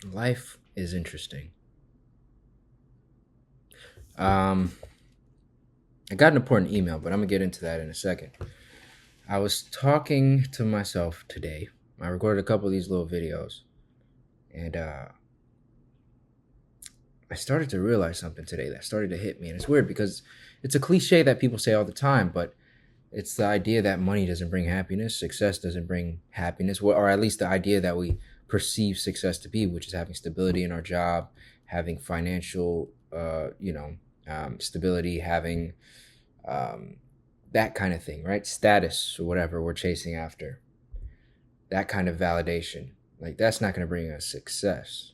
Life is interesting. Um, I got an important email, but I'm gonna get into that in a second. I was talking to myself today. I recorded a couple of these little videos, and I started to realize something today that started to hit me. And it's weird because it's a cliche that people say all the time, but it's the idea that money doesn't bring happiness, success doesn't bring happiness, or at least the idea that we perceive success to be, which is having stability in our job, having financial, stability, having um, that kind of thing, right? Status or whatever we're chasing after, that kind of validation. Like, that's not going to bring us success.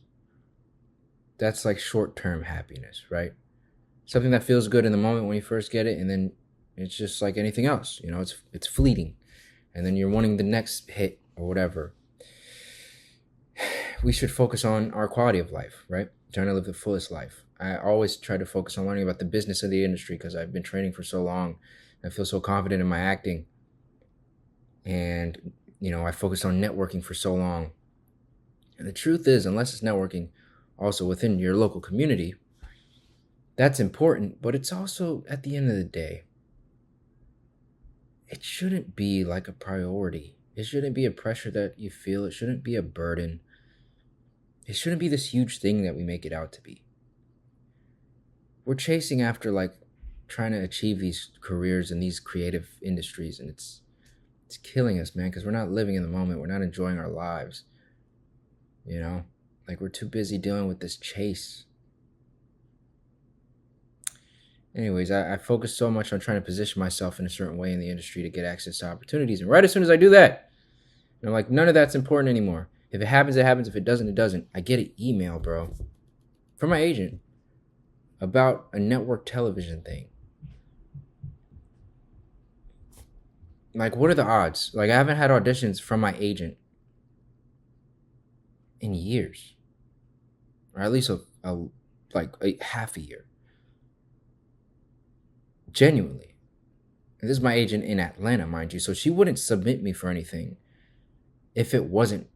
That's like short term happiness, right? Something that feels good in the moment when you first get it, and then it's just like anything else. It's fleeting, and then you're wanting the next hit or whatever. We should focus on our quality of life, right? Trying to live the fullest life. I always try to focus on learning about the business of the industry because I've been training for so long. I feel so confident in my acting, and I focused on networking for so long. And the truth is, unless it's networking also within your local community, that's important, but it's also, at the end of the day, it shouldn't be like a priority. It shouldn't be a pressure that you feel. It shouldn't be a burden. It shouldn't be this huge thing that we make it out to be. We're chasing after, like, trying to achieve these careers in these creative industries, and it's killing us, man, because we're not living in the moment. We're not enjoying our lives. You know? Like, we're too busy dealing with this chase. Anyways, I focus so much on trying to position myself in a certain way in the industry to get access to opportunities. And right as soon as I do that, I'm like, none of that's important anymore. If it happens, it happens. If it doesn't, it doesn't. I get an email, bro, from my agent about a network television thing. Like, what are the odds? Like, I haven't had auditions from my agent in years, or at least a half a year. Genuinely. And this is my agent in Atlanta, mind you. So she wouldn't submit me for anything if it wasn't,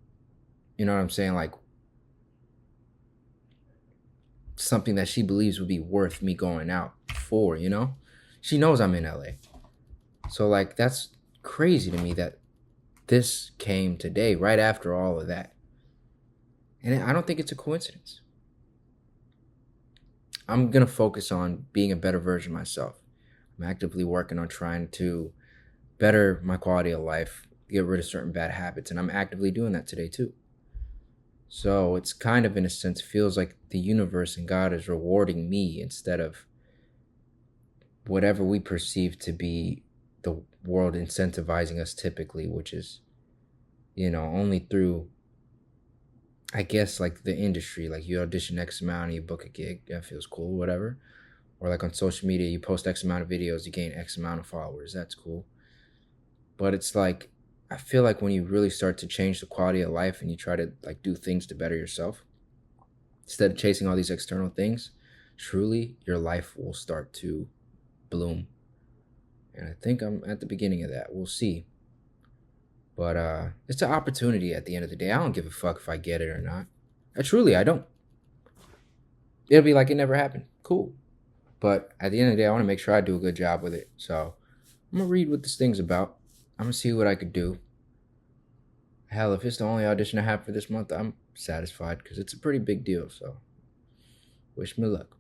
you know what I'm saying, like something that she believes would be worth me going out for. She knows I'm in LA. So, like, that's crazy to me that this came today, right after all of that. And I don't think it's a coincidence. I'm going to focus on being a better version of myself. I'm actively working on trying to better my quality of life, get rid of certain bad habits, and I'm actively doing that today too. So it's kind of, in a sense, feels like the universe and God is rewarding me instead of whatever we perceive to be the world incentivizing us typically, which is, only through, I guess, like the industry. Like, you audition X amount and you book a gig, that feels cool, whatever. Or like on social media, you post X amount of videos, you gain X amount of followers, that's cool. But it's like, I feel like when you really start to change the quality of life and you try to, like, do things to better yourself, instead of chasing all these external things, truly your life will start to bloom. And I think I'm at the beginning of that. We'll see. But it's an opportunity at the end of the day. I don't give a fuck if I get it or not. I don't. It'll be like it never happened. Cool. But at the end of the day, I want to make sure I do a good job with it. So I'm gonna read what this thing's about. I'm gonna see what I could do. Hell, if it's the only audition I have for this month, I'm satisfied because it's a pretty big deal. So wish me luck.